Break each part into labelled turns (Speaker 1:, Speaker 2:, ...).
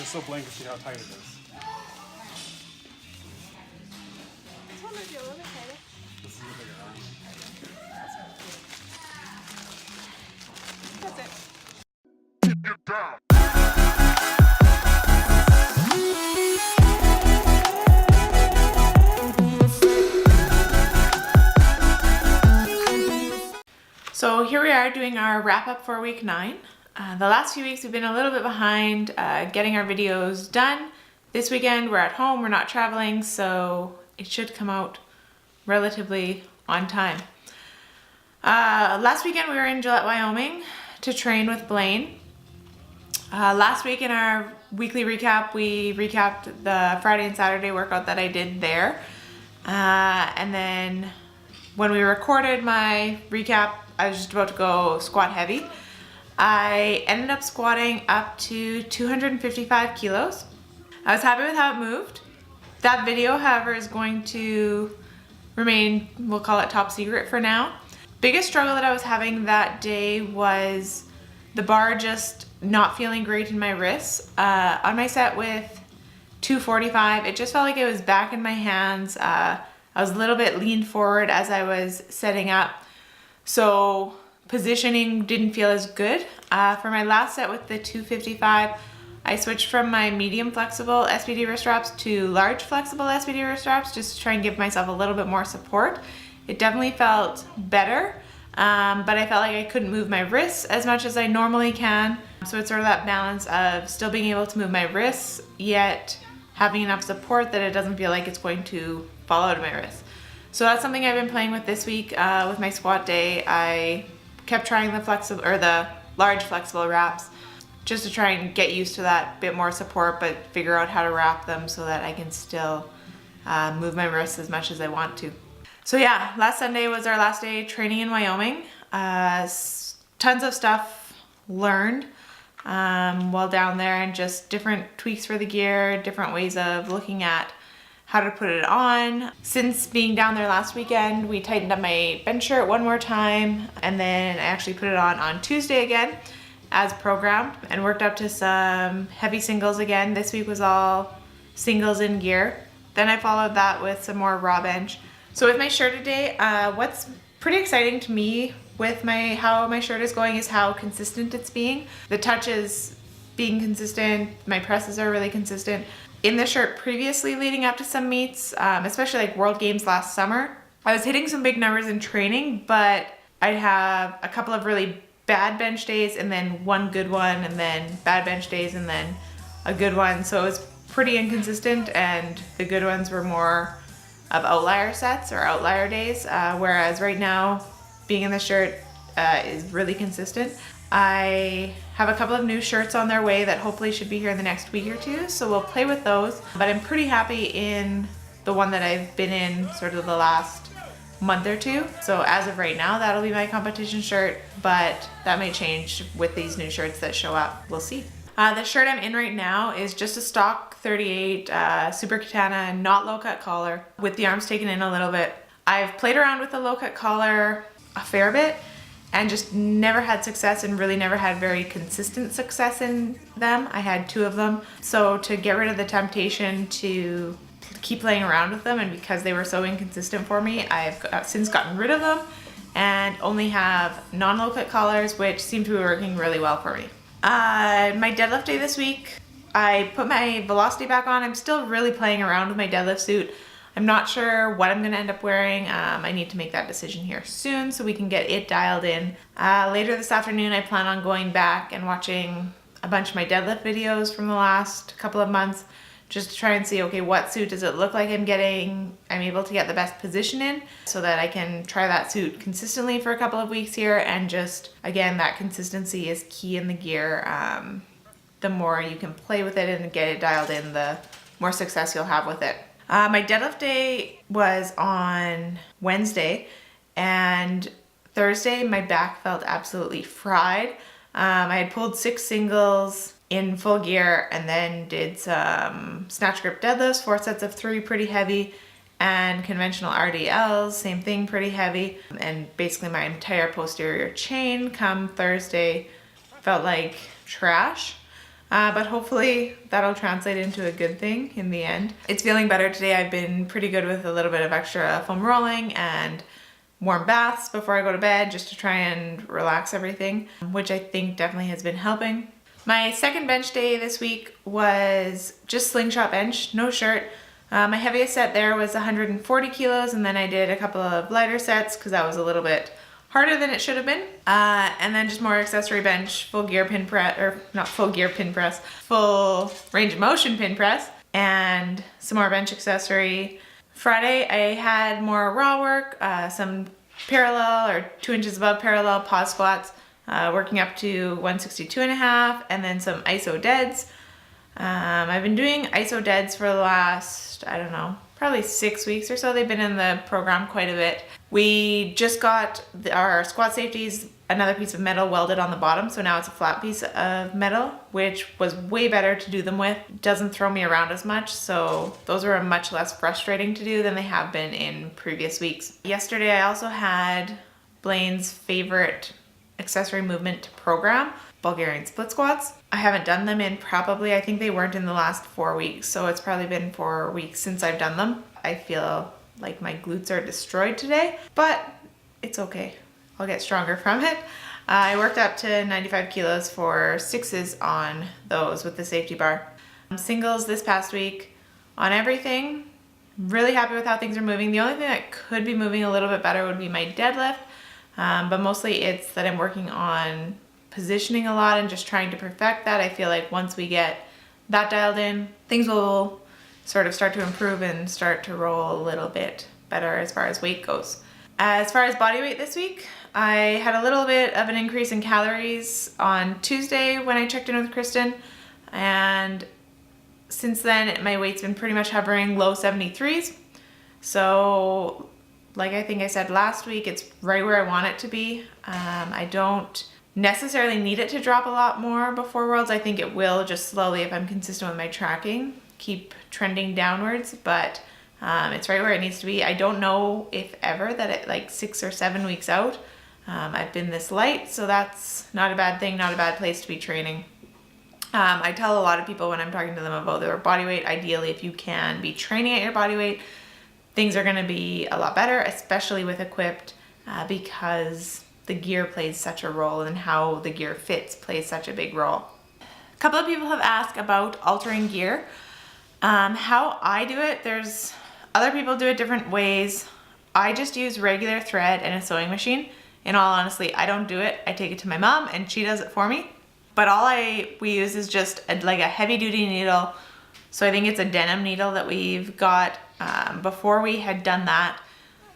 Speaker 1: Just so Blaine can see how tight it is.
Speaker 2: This one might be a little bit tighter.
Speaker 1: This is a bigger arm.
Speaker 2: That's it.
Speaker 3: Get down.
Speaker 2: So here we are doing our wrap up for week 9. The last few weeks we've been a little bit behind getting our videos done. This weekend we're at home, we're not traveling, so it should come out relatively on time. Last weekend we were in Gillette, Wyoming to train with Blaine. Last week in our weekly recap, we recapped the Friday and Saturday workout that I did there. And then when we recorded my recap, I was just about to go squat heavy. I ended up squatting up to 255 kilos. I was happy with how it moved. That video, however, is going to remain, we'll call it top secret for now. Biggest struggle that I was having that day was the bar just not feeling great in my wrists. On my set with 245, it just felt like it was back in my hands. I was a little bit leaned forward as I was setting up. So positioning didn't feel as good. For my last set with the 255, I switched from my medium flexible SBD wrist wraps to large flexible SBD wrist wraps just to try and give myself a little bit more support. It definitely felt better, but I felt like I couldn't move my wrists as much as I normally can. So it's sort of that balance of still being able to move my wrists, yet having enough support that it doesn't feel like it's going to fall out of my wrists. So that's something I've been playing with this week with my squat day. I kept trying the large flexible wraps just to try and get used to that bit more support, but figure out how to wrap them so that I can still move my wrists as much as I want to. So yeah, last Sunday was our last day training in Wyoming. Tons of stuff learned while down there, and just different tweaks for the gear, different ways of looking at how to put it on. Since being down there last weekend, we tightened up my bench shirt one more time, and then I actually put it on Tuesday again as programmed and worked up to some heavy singles again. This week was all singles in gear. Then I followed that with some more raw bench. So with my shirt today, what's pretty exciting to me with how my shirt is going is how consistent it's being. The touch is being consistent, my presses are really consistent. In the shirt previously leading up to some meets, especially like World Games last summer, I was hitting some big numbers in training, but I'd have a couple of really bad bench days and then one good one, and then bad bench days and then a good one. So it was pretty inconsistent, and the good ones were more of outlier sets or outlier days, whereas right now being in the shirt is really consistent. I have a couple of new shirts on their way that hopefully should be here in the next week or two, so we'll play with those. But I'm pretty happy in the one that I've been in sort of the last month or two. So as of right now, that'll be my competition shirt, but that may change with these new shirts that show up. We'll see. The shirt I'm in right now is just a stock 38 Super Katana, not low cut collar, with the arms taken in a little bit. I've played around with the low cut collar a fair bit and just never had success, and really never had very consistent success in them. I had 2 of them. So to get rid of the temptation to keep playing around with them, and because they were so inconsistent for me, I've since gotten rid of them and only have non-low cut collars, which seem to be working really well for me. My deadlift day this week, I put my Velocity back on. I'm still really playing around with my deadlift suit. I'm not sure what I'm gonna end up wearing. I need to make that decision here soon so we can get it dialed in. Later this afternoon, I plan on going back and watching a bunch of my deadlift videos from the last couple of months, just to try and see, okay, what suit does it look like I'm able to get the best position in, so that I can try that suit consistently for a couple of weeks here. And just, again, that consistency is key in the gear. The more you can play with it and get it dialed in, the more success you'll have with it. My deadlift day was on Wednesday, and Thursday my back felt absolutely fried. I had pulled 6 singles in full gear, and then did some snatch grip deadlifts, 4 sets of 3, pretty heavy, and conventional RDLs, same thing, pretty heavy. And basically my entire posterior chain come Thursday felt like trash. but hopefully that'll translate into a good thing in the end. It's feeling better today. I've been pretty good with a little bit of extra foam rolling and warm baths before I go to bed just to try and relax everything, which I think definitely has been helping. My second bench day this week was just slingshot bench, no shirt. My heaviest set there was 140 kilos, and then I did a couple of lighter sets because that was a little bit harder than it should have been. And then just more accessory bench, full gear pin press, or not full gear pin press, full range of motion pin press, and some more bench accessory. Friday I had more raw work, some parallel or 2 inches above parallel pause squats, working up to 162.5, and then some iso deads. I've been doing iso deads for the last, I don't know, probably 6 weeks or so. They've been in the program quite a bit. We just got our squat safeties, another piece of metal welded on the bottom, so now it's a flat piece of metal, which was way better to do them with. Doesn't throw me around as much, so those are much less frustrating to do than they have been in previous weeks. Yesterday I also had Blaine's favorite accessory movement program, Bulgarian split squats. I haven't done them in probably, I think they weren't in the last 4 weeks, so it's probably been 4 weeks since I've done them. I feel like my glutes are destroyed today, but it's okay. I'll get stronger from it. I worked up to 95 kilos for 6s on those with the safety bar. Singles this past week on everything. Really happy with how things are moving. The only thing that could be moving a little bit better would be my deadlift, but mostly it's that I'm working on positioning a lot and just trying to perfect that. I feel like once we get that dialed in, things will sort of start to improve and start to roll a little bit better as far as weight goes. As far as body weight this week, I had a little bit of an increase in calories on Tuesday when I checked in with Kristen, and since then my weight's been pretty much hovering low 73s. So like I think I said last week, it's right where I want it to be. I don't necessarily need it to drop a lot more before Worlds. I think it will just slowly, if I'm consistent with my tracking, keep trending downwards, but it's right where it needs to be. I don't know if ever that it like 6 or 7 weeks out, I've been this light, so that's not a bad thing, not a bad place to be training. I tell a lot of people when I'm talking to them about their body weight, ideally if you can be training at your body weight, things are gonna be a lot better, especially with equipped, because the gear plays such a role, and how the gear fits plays such a big role. A couple of people have asked about altering gear. How I do it, there's other people do it different ways. I just use regular thread and a sewing machine. In all honesty, I don't do it. I take it to my mom and she does it for me. But all we use is just like a heavy duty needle. So I think it's a denim needle that we've got. Before we had done that,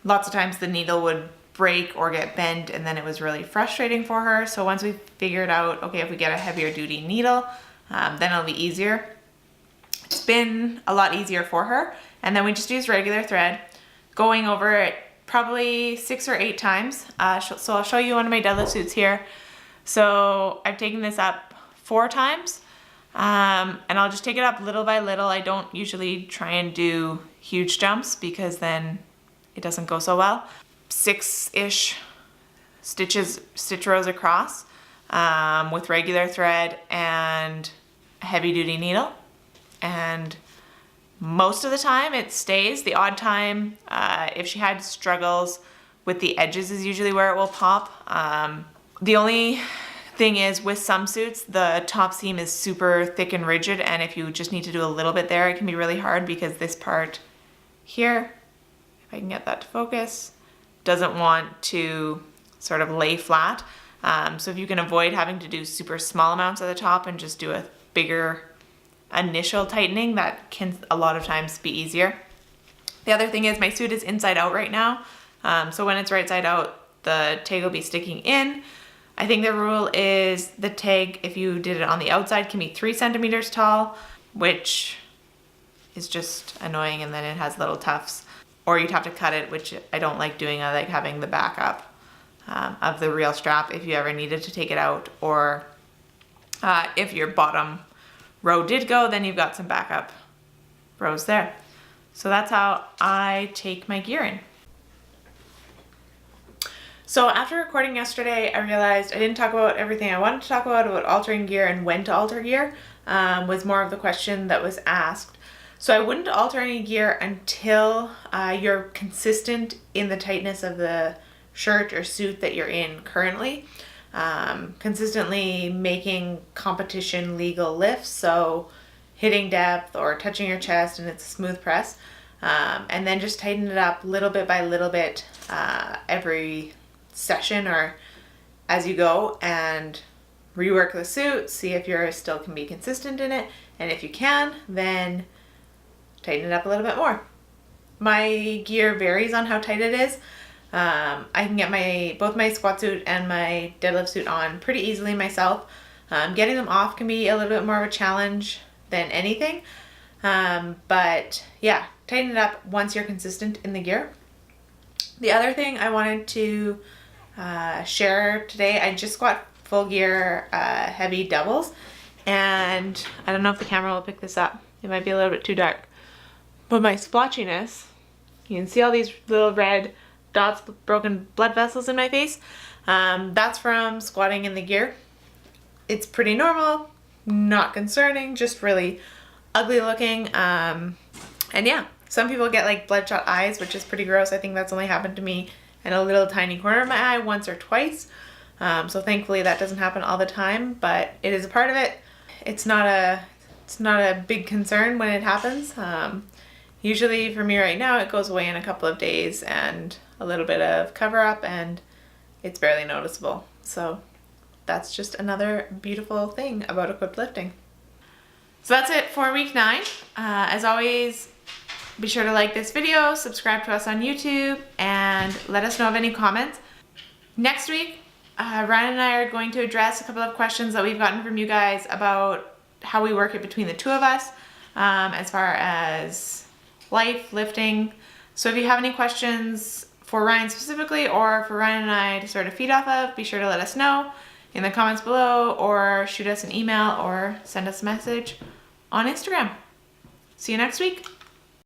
Speaker 2: lots of times the needle would break or get bent, and then it was really frustrating for her. So once we figured out, okay, if we get a heavier duty needle, then it'll be easier. It's been a lot easier for her. And then we just use regular thread, going over it probably 6 or 8 times. So I'll show you one of my deadlift suits here. So I've taken this up 4 times, and I'll just take it up little by little. I don't usually try and do huge jumps because then it doesn't go so well. 6-ish stitch rows across, with regular thread and a heavy duty needle. And most of the time it stays. The odd time, if she had struggles with the edges, is usually where it will pop. The only thing is with some suits, the top seam is super thick and rigid, and if you just need to do a little bit there, it can be really hard because this part here, if I can get that to focus, doesn't want to sort of lay flat. So if you can avoid having to do super small amounts at the top and just do a bigger initial tightening, that can a lot of times be easier. The other thing is my suit is inside out right now. So when it's right side out, the tag will be sticking in. I think the rule is the tag, if you did it on the outside, can be 3 centimeters tall, which is just annoying, and then it has little tufts. Or you'd have to cut it, which I don't like doing. I like having the backup of the real strap if you ever needed to take it out, or if your bottom row did go, then you've got some backup rows there. So that's how I take my gear in. So after recording yesterday, I realized I didn't talk about everything I wanted to talk about altering gear and when to alter gear, was more of the question that was asked. So I wouldn't alter any gear until you're consistent in the tightness of the shirt or suit that you're in currently. Consistently making competition legal lifts, so hitting depth or touching your chest and it's a smooth press. And then just tighten it up little bit by little bit every session or as you go, and rework the suit, see if you still can be consistent in it, and if you can, then tighten it up a little bit more. My gear varies on how tight it is. I can get both my squat suit and my deadlift suit on pretty easily myself. Getting them off can be a little bit more of a challenge than anything. But yeah, tighten it up once you're consistent in the gear. The other thing I wanted to share today, I just squat full gear heavy doubles, and I don't know if the camera will pick this up. It might be a little bit too dark. But my splotchiness, you can see all these little red dots, broken blood vessels in my face. That's from squatting in the gear. It's pretty normal, not concerning, just really ugly looking. And yeah, some people get like bloodshot eyes, which is pretty gross. I think that's only happened to me in a little tiny corner of my eye once or twice. So thankfully that doesn't happen all the time, but it is a part of it. It's not a big concern when it happens. Usually for me right now, it goes away in a couple of days and a little bit of cover up and it's barely noticeable. So that's just another beautiful thing about equipped lifting. So that's it for week 9. As always, be sure to like this video, subscribe to us on YouTube, and let us know of any comments. Next week, Ryan and I are going to address a couple of questions that we've gotten from you guys about how we work it between the two of us, as far as life, lifting. So if you have any questions for Ryan specifically, or for Ryan and I to sort of feed off of, be sure to let us know in the comments below, or shoot us an email, or send us a message on Instagram. See you next week.